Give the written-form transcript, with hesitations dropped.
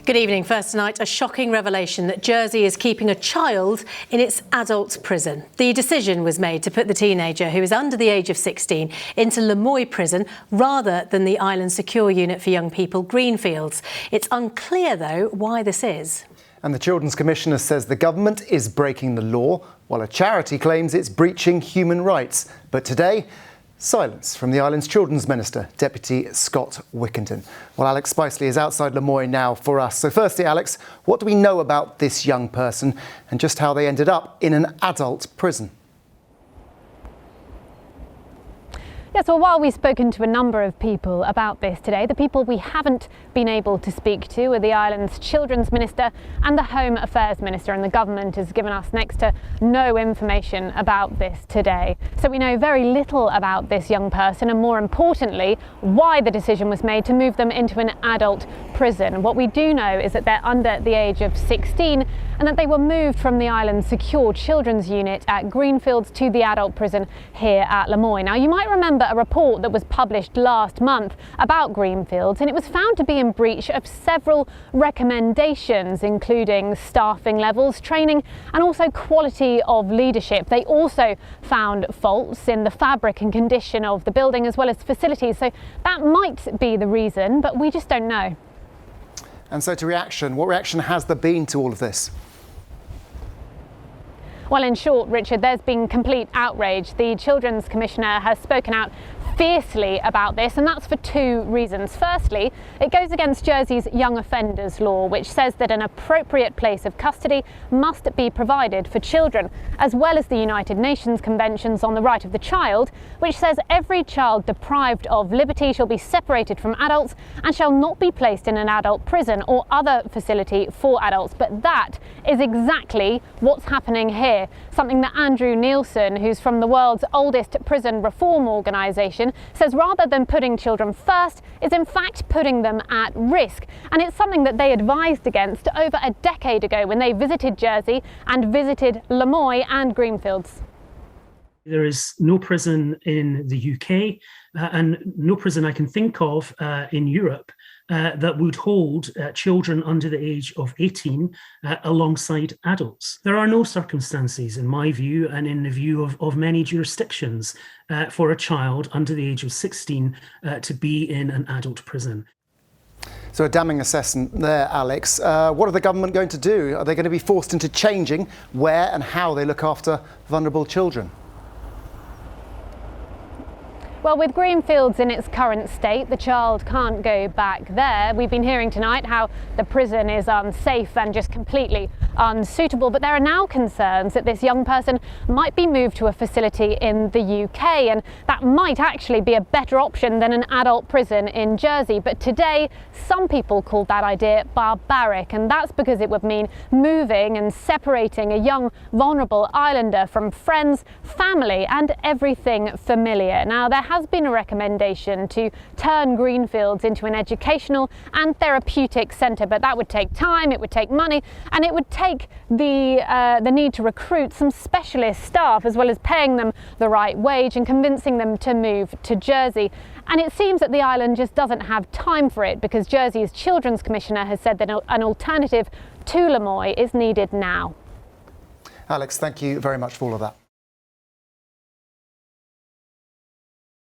Good evening. First tonight, a shocking revelation that Jersey is keeping a child in its adult prison. The decision was made to put the teenager, who is under the age of 16, into Lemoy prison rather than the island's secure unit for young people, Greenfields. It's unclear, though, why this is. And the Children's Commissioner says the government is breaking the law, while a charity claims it's breaching human rights. But today, silence from the island's Children's Minister, Deputy Scott Wickington. Well, Alex Spiceley is outside Lemoy now for us. So firstly, Alex, what do we know about this young person and just how they ended up in an adult prison? Yes, well, while we've spoken to a number of people about this today, the people we haven't been able to speak to are the island's Children's Minister and the Home Affairs Minister, and the government has given us next to no information about this today. So we know very little about this young person and, more importantly, why the decision was made to move them into an adult prison. What we do know is that they're under the age of 16 and that they were moved from the island's secure children's unit at Greenfields to the adult prison here at Lemoy. Now, you might remember a report that was published last month about Greenfields, and it was found to be in breach of several recommendations, including staffing levels, training, and also quality of leadership. They also found faults in the fabric and condition of the building as well as facilities. So that might be the reason, but we just don't know. And so to reaction, what reaction has there been to all of this? Well, in short, Richard, there's been complete outrage. The Children's Commissioner has spoken out fiercely about this, and that's for two reasons. Firstly, it goes against Jersey's young offenders law, which says that an appropriate place of custody must be provided for children, as well as the United Nations Conventions on the Right of the Child, which says every child deprived of liberty shall be separated from adults and shall not be placed in an adult prison or other facility for adults. But that is exactly what's happening here, something that Andrew Nielsen, who's from the world's oldest prison reform organisation, says rather than putting children first is in fact putting them at risk. And it's something that they advised against over a decade ago when they visited Jersey and visited Lemoy and Greenfields. There is no prison in the UK and no prison I can think of in Europe that would hold children under the age of 18 alongside adults. There are no circumstances, in my view, and in the view of many jurisdictions, for a child under the age of 16 to be in an adult prison. So a damning assessment there, Alex. What are the government going to do? Are they going to be forced into changing where and how they look after vulnerable children? Well, with Greenfields in its current state, the child can't go back there. We've been hearing tonight how the prison is unsafe and just completely unsuitable, but there are now concerns that this young person might be moved to a facility in the UK, and that might actually be a better option than an adult prison in Jersey. But today, some people call that idea barbaric, and that's because it would mean moving and separating a young, vulnerable islander from friends, family, and everything familiar. Now, there has been a recommendation to turn Greenfields into an educational and therapeutic centre, but that would take time, it would take money, and it would take the need to recruit some specialist staff as well as paying them the right wage and convincing them to move to Jersey. And it seems that the island just doesn't have time for it, because Jersey's Children's Commissioner has said that an alternative to Lemoy is needed now. Alex, thank you very much for all of that.